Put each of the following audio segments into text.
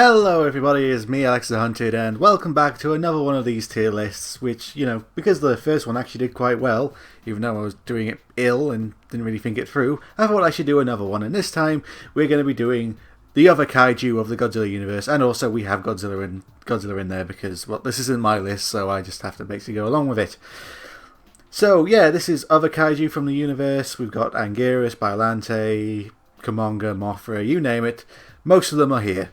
Hello everybody, it's me Alex the Hunted and welcome back to another one of these tier lists which, because the first one actually did quite well, even though I was doing it ill and didn't really think it through, I thought I should do another one, and this time we're going to be doing the other kaiju of the Godzilla universe, and also we have Godzilla in there because, well, this isn't my list, so I just have to basically go along with it. So yeah, this is other kaiju from the universe. We've got Anguirus, Biollante, Kumonga, Mothra, you name it, most of them are here.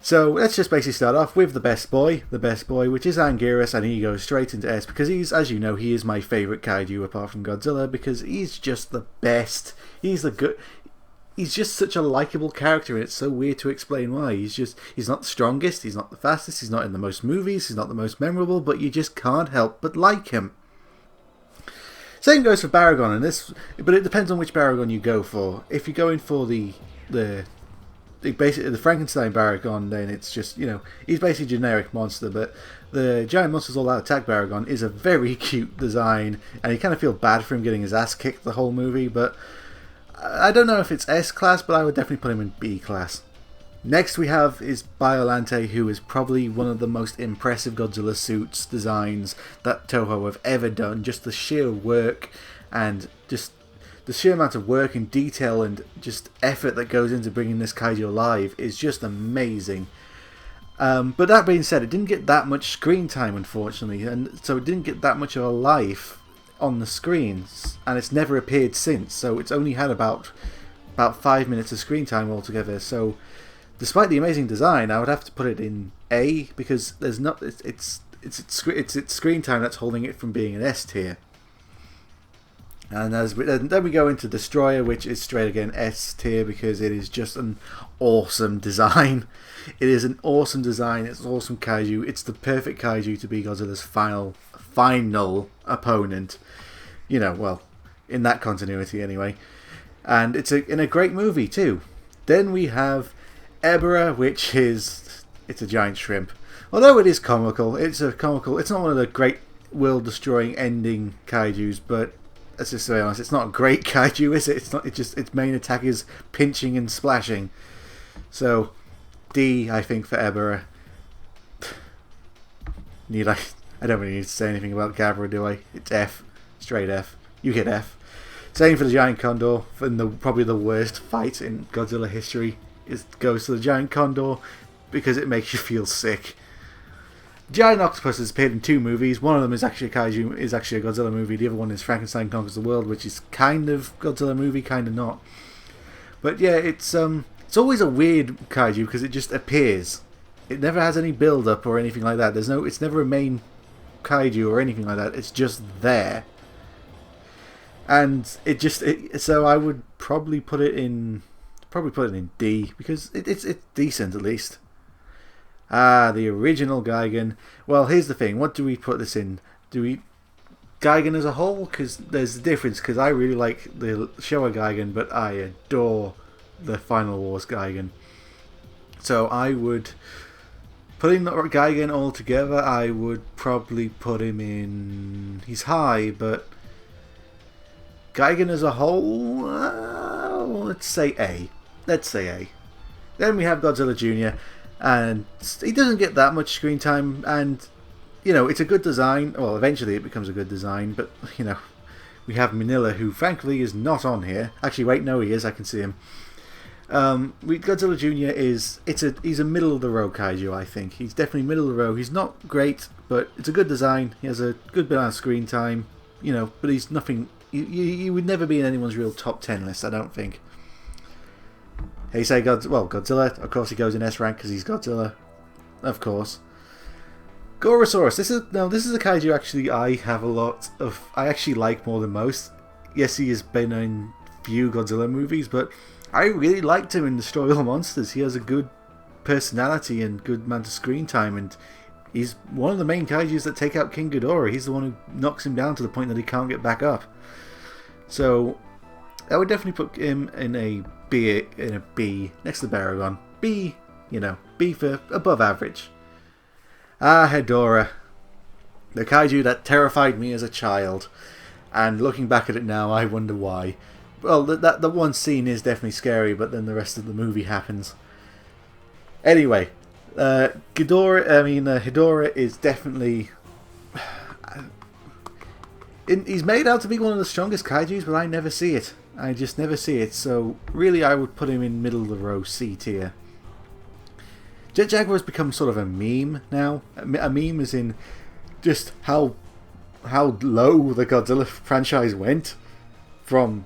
So let's just basically start off with the best boy, which is Anguirus, and he goes straight into S because he's, as you know, he is my favourite kaiju apart from Godzilla because he's just the best. He's just such a likeable character, and it's so weird to explain why. He's not the strongest, he's not the fastest, he's not in the most movies, he's not the most memorable, but you just can't help but like him. Same goes for Baragon, but it depends on which Baragon you go for. If you're going for basically the Frankenstein Baragon, then it's just, he's basically a generic monster, but the Giant Monsters All Out Attack Baragon is a very cute design, and you kind of feel bad for him getting his ass kicked the whole movie, but I don't know if it's S class, but I would definitely put him in B class. Next we have is Biollante, who is probably one of the most impressive Godzilla suits designs that Toho have ever done. Just the sheer work and just the sheer amount of work and detail and just effort that goes into bringing this kaiju alive is just amazing. But that being said, it didn't get that much screen time, unfortunately, and so it didn't get that much of a life on the screens, and it's never appeared since. So it's only had about 5 minutes of screen time altogether. So despite the amazing design, I would have to put it in A because there's not it's its screen time that's holding it from being an S tier. And then we go into Destroyer, which is straight again S tier because it is just an awesome design. It is an awesome design. It's an awesome kaiju. It's the perfect kaiju to be Godzilla's final opponent. Well, in that continuity anyway. And it's in a great movie too. Then we have Ebera, which is a giant shrimp. Although it is comical, it's not one of the great world-destroying ending kaijus, but let's just be honest, it's not a great kaiju, is it? Its main attack is pinching and splashing. So D, I think, for Ebera. I don't really need to say anything about Gabra, do I? It's F, straight F. You hit F. Same for the giant condor, and probably the worst fight in Godzilla history goes to the giant condor because it makes you feel sick. Giant Octopus has appeared in 2 movies. One of them is actually a Godzilla movie. The other one is Frankenstein Conquers the World, which is kind of Godzilla movie, kind of not. But yeah, it's always a weird kaiju because it just appears. It never has any build up or anything like that. It's never a main kaiju or anything like that. It's just there. And so I would probably put it in D because it's decent at least. The original Gigan. Well, here's the thing. What do we put this in? Do we Gigan as a whole? Because there's a difference. Because I really like the Showa Gigan, but I adore the Final Wars Gigan. So I would put in Gigan all together. I would probably put him in. He's high, but Gigan as a whole. Let's say A. Then we have Godzilla Jr. And he doesn't get that much screen time, and it's a good design. Well, eventually it becomes a good design, but we have Manila, who frankly is not on here. Actually, wait, no, he is. I can see him. Godzilla Jr. he's a middle of the road kaiju. I think he's definitely middle of the road. He's not great, but it's a good design. He has a good bit of screen time, but he's nothing. He would never be in anyone's real top 10 list, I don't think. Hey, say Godzilla. Of course, he goes in S rank because he's Godzilla. Of course. Gorosaurus. This is a kaiju actually I actually like more than most. Yes, he has been in few Godzilla movies, but I really liked him in Destroy All Monsters. He has a good personality and good amount of screen time, and he's one of the main kaijus that take out King Ghidorah. He's the one who knocks him down to the point that he can't get back up. So I would definitely put him in a B next to Baragon. B for above average. Ghidorah, the kaiju that terrified me as a child, and looking back at it now, I wonder why. Well, the one scene is definitely scary, but then the rest of the movie happens. Anyway, Ghidorah is definitely. He's made out to be one of the strongest kaijus, but I never see it. I just never see it. So really, I would put him in middle of the row, C tier. Jet Jaguar has become sort of a meme now. A meme is in just how low the Godzilla franchise went from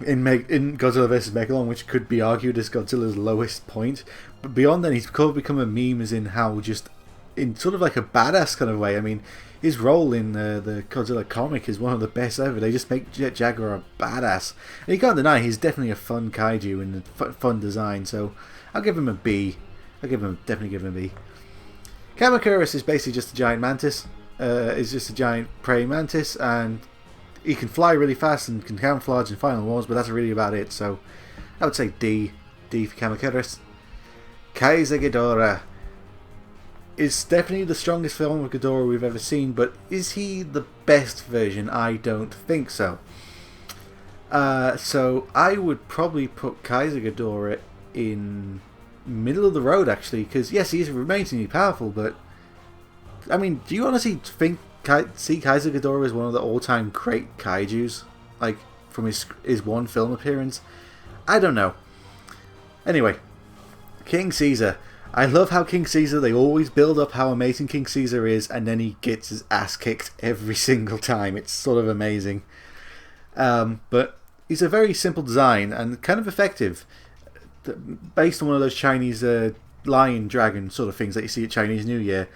in Godzilla vs Megalon, which could be argued as Godzilla's lowest point. But beyond that, he's become a meme as in how just in sort of like a badass kind of way. I mean, his role in the Godzilla comic is one of the best ever. They just make Jet Jaguar a badass. And you can't deny he's definitely a fun kaiju and a fun design, so I'll give him a B. Definitely give him a B. Megaguirus is basically just a giant mantis. Is just a giant praying mantis, and he can fly really fast and can camouflage in Final Wars, but that's really about it. So I would say D. D for Megaguirus. Ghidorah is definitely the strongest film of Ghidorah we've ever seen, but is he the best version? I don't think so. So I would probably put Ghidorah in middle of the road, actually, because yes, he's amazingly powerful, but I mean, do you honestly see Ghidorah as one of the all-time great kaijus, like from his one film appearance? I don't know. Anyway, King Caesar. I love how King Caesar, they always build up how amazing King Caesar is, and then he gets his ass kicked every single time. It's sort of amazing. But he's a very simple design and kind of effective, based on one of those Chinese lion dragon sort of things that you see at Chinese New Year.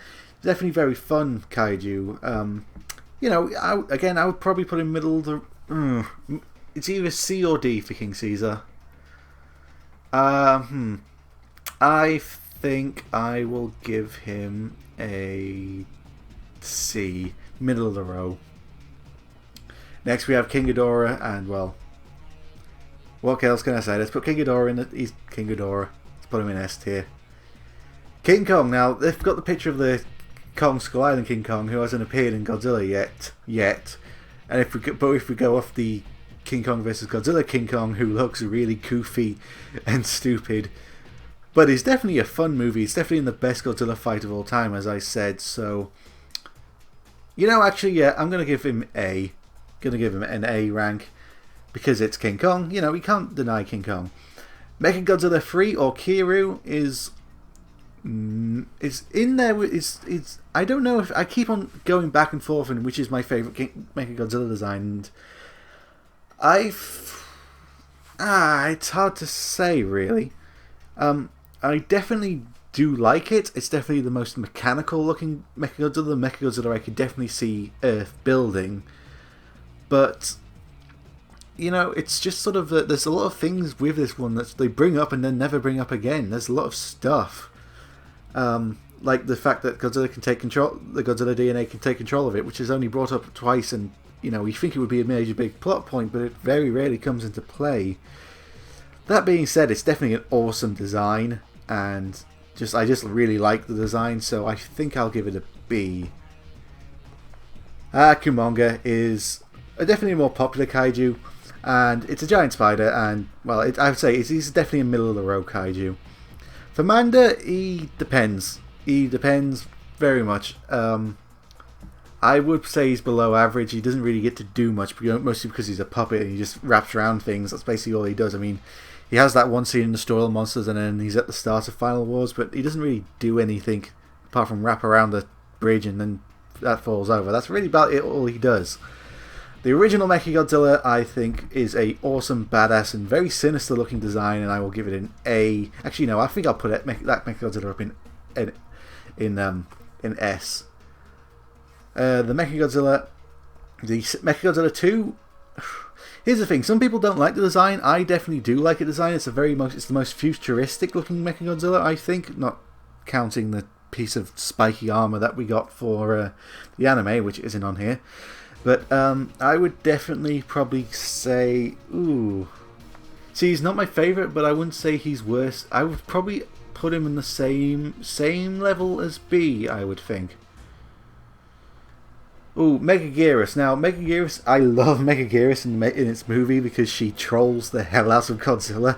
Definitely very fun kaiju. You know, I would probably put him middle. It's either C or D for King Caesar. I think I will give him a C, middle of the row. Next we have King Ghidorah, and well, what else can I say? Let's put King Ghidorah in. He's King Ghidorah. Let's put him in S tier. King Kong. Now they've got the picture of the Kong Skull Island King Kong, who hasn't appeared in Godzilla yet. And if we go off the King Kong vs Godzilla King Kong, who looks really goofy and stupid, but it's definitely a fun movie. It's definitely in the best Godzilla fight of all time, as I said. So, you know, actually, yeah, I'm gonna give him A. Gonna give him an A rank because it's King Kong. You know, we can't deny King Kong. Mechagodzilla 3 or Kiryu is in there. It's I don't know if I keep on going back and forth and which is my favorite Mechagodzilla design. And it's hard to say really. I definitely do like it. It's definitely the most mechanical looking Mechagodzilla. The Mechagodzilla I could definitely see Earth building, but you know, it's just sort of there's a lot of things with this one that they bring up and then never bring up again. There's a lot of stuff. Like the fact that Godzilla can take control, the Godzilla DNA can take control of it, which is only brought up twice, and you know, you think it would be a major big plot point, but it very rarely comes into play. That being said, it's definitely an awesome design, and I just really like the design, so I think I'll give it a B. Kumonga is definitely a more popular kaiju, and it's a giant spider, and well, I would say he's definitely a middle of the road kaiju. For Manda, he depends. He depends very much. I would say he's below average. He doesn't really get to do much, mostly because he's a puppet and he just wraps around things. That's basically all he does. I mean, he has that one scene in the Destroy All Monsters and then he's at the start of Final Wars, but he doesn't really do anything apart from wrap around the bridge and then that falls over. That's really about it, all he does. The original Mechagodzilla, I think, is a awesome, badass, and very sinister looking design, and I will give it an A. Actually, no, I think I'll put that Mechagodzilla up in S. The Mechagodzilla 2. Here's the thing: some people don't like the design. I definitely do like the design. It's the most futuristic looking Mechagodzilla, I think, not counting the piece of spiky armor that we got for the anime, which isn't on here. But I would definitely probably say, ooh. See, he's not my favourite, but I wouldn't say he's worse. I would probably put him in the same level as B, I would think. Ooh, Megaguirus. Now, Megaguirus, I love Megaguirus in its movie because she trolls the hell out of Godzilla.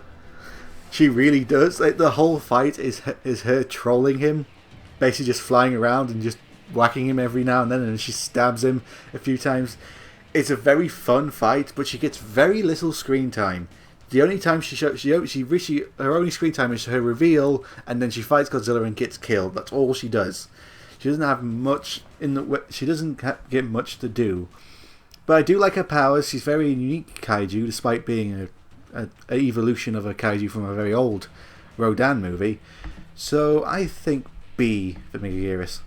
She really does. Like, the whole fight is her trolling him, basically just flying around and just whacking him every now and then, and she stabs him a few times. It's a very fun fight, but she gets very little screen time. The only time her only screen time is her reveal, and then she fights Godzilla and gets killed. That's all she does. She doesn't have much she doesn't get much to do. But I do like her powers. She's very unique kaiju, despite being a evolution of a kaiju from a very old Rodan movie. So I think B for Megaguirus.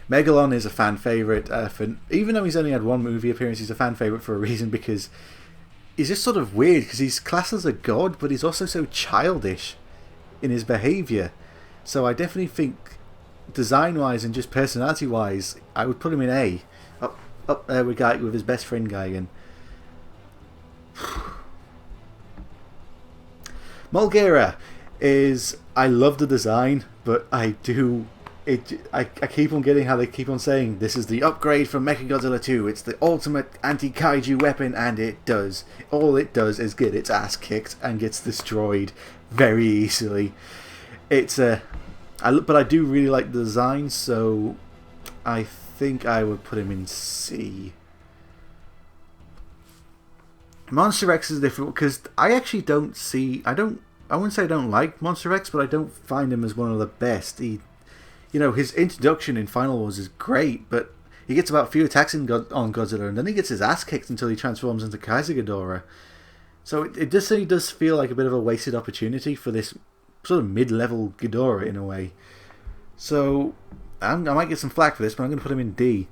Megalon is a fan favourite. Even though he's only had one movie appearance, he's a fan favourite for a reason, because he's just sort of weird, because he's classed as a god, but he's also so childish in his behaviour. So I definitely think, design-wise and just personality-wise, I would put him in A. Up there with his best friend Gigan. Mulgera is... I love the design, but I keep on getting how they keep on saying this is the upgrade from Mechagodzilla 2. It's the ultimate anti-kaiju weapon, and it does. All it does is get its ass kicked and gets destroyed very easily. But I do really like the design, so I think I would put him in C. Monster X is different because I actually don't see... I wouldn't say I don't like Monster X, but I don't find him as one of the best. His introduction in Final Wars is great, but he gets about a few attacks on Godzilla, and then he gets his ass kicked until he transforms into Ghidorah. So it definitely does feel like a bit of a wasted opportunity for this sort of mid-level Ghidorah in a way. So I might get some flack for this, but I'm going to put him in D.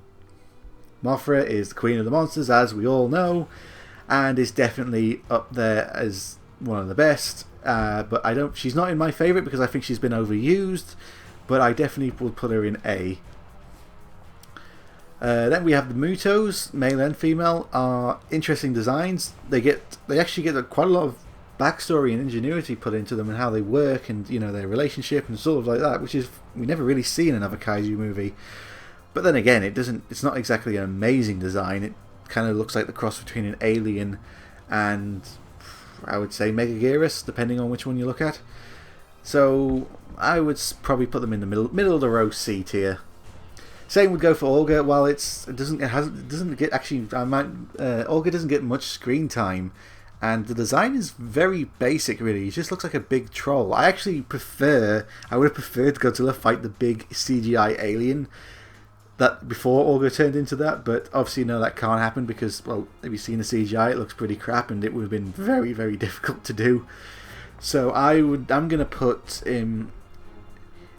Mothra is the queen of the monsters, as we all know, and is definitely up there as one of the best. But she's not in my favourite because I think she's been overused. But I definitely would put her in A. Then we have the Mutos, male and female, are interesting designs. They actually get quite a lot of backstory and ingenuity put into them and how they work, and their relationship and sort of like that, which is we never really see in another kaiju movie. But then again, it's not exactly an amazing design. It kind of looks like the cross between an alien and, I would say, Megaguirus, depending on which one you look at. So I would probably put them in the middle of the row, C tier. Same would go for Olga. While Olga doesn't get much screen time, and the design is very basic. Really, he just looks like a big troll. I would have preferred Godzilla fight the big CGI alien that before Olga turned into that, but obviously that can't happen because, well, if you've seen the CGI, it looks pretty crap, and it would have been very, very difficult to do. So I'm gonna put him.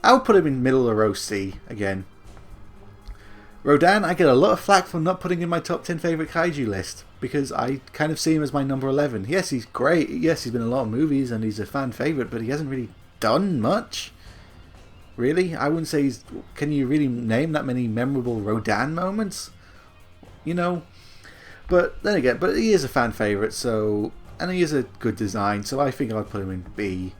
I would put him in middle of the row, C again. Rodan, I get a lot of flack for not putting in my top 10 favourite kaiju list because I kind of see him as my number 11. Yes, he's great. Yes, he's been in a lot of movies and he's a fan favourite, but he hasn't really done much. Really, I wouldn't say he's. Can you really name that many memorable Rodan moments? But then again, he is a fan favourite, so. And he is a good design, so I think I'd put him in B.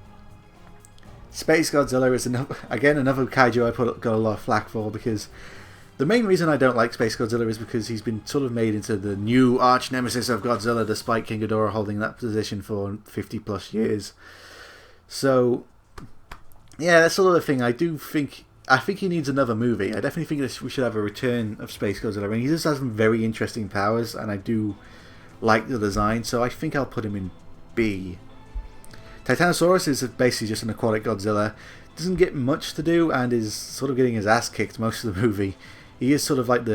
Space Godzilla is another kaiju I got a lot of flack for, because the main reason I don't like Space Godzilla is because he's been sort of made into the new arch nemesis of Godzilla, despite King Ghidorah holding that position for 50 plus years. So yeah, that's sort of the thing. I think he needs another movie. I definitely think we should have a return of Space Godzilla. I mean, he just has some very interesting powers, and I do like the design, so I think I'll put him in B. Titanosaurus is basically just an aquatic Godzilla. Doesn't get much to do and is sort of getting his ass kicked most of the movie. He is sort of like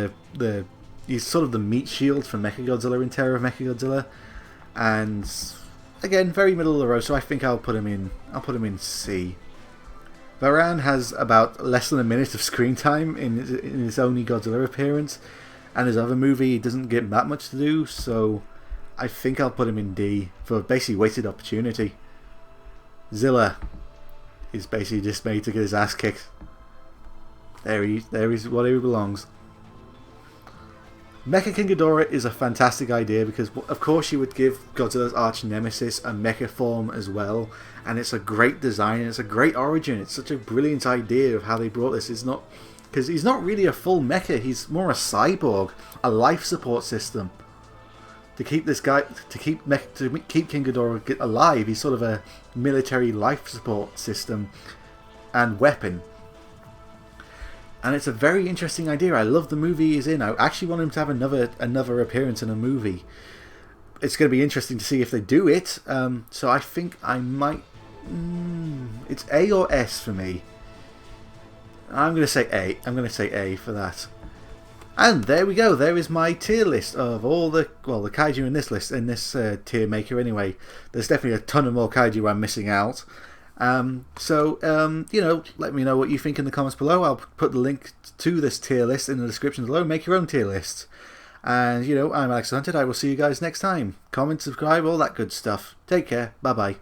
he's sort of the meat shield for Mechagodzilla in Terror of Mechagodzilla, and again, very middle of the row. So I think I'll put him in C. Varan has about less than a minute of screen time in his only Godzilla appearance, and his other movie he doesn't get that much to do. So I think I'll put him in D for basically wasted opportunity. Zilla is basically just made to get his ass kicked. There he's where he belongs. Mecha King Ghidorah is a fantastic idea because, of course, you would give Godzilla's arch nemesis a mecha form as well, and it's a great design and it's a great origin. It's such a brilliant idea of how they brought this. It's not because he's not really a full mecha. He's more a cyborg, a life support system. to keep this guy, to keep King Ghidorah alive. He's sort of a military life support system and weapon. And it's a very interesting idea. I love the movie he's in. I actually want him to have another appearance in a movie. It's going to be interesting to see if they do it. So I think I might. It's A or S for me. I'm going to say A. I'm going to say A for that. And there we go. There is my tier list of all the kaiju in this list, in this tier maker. Anyway, there's definitely a ton of more kaiju I'm missing out. You know, let me know what you think in the comments below. I'll put the link to this tier list in the description below. Make your own tier list. And you know, I'm Alex Hunted. I will see you guys next time. Comment, subscribe, all that good stuff. Take care. Bye bye.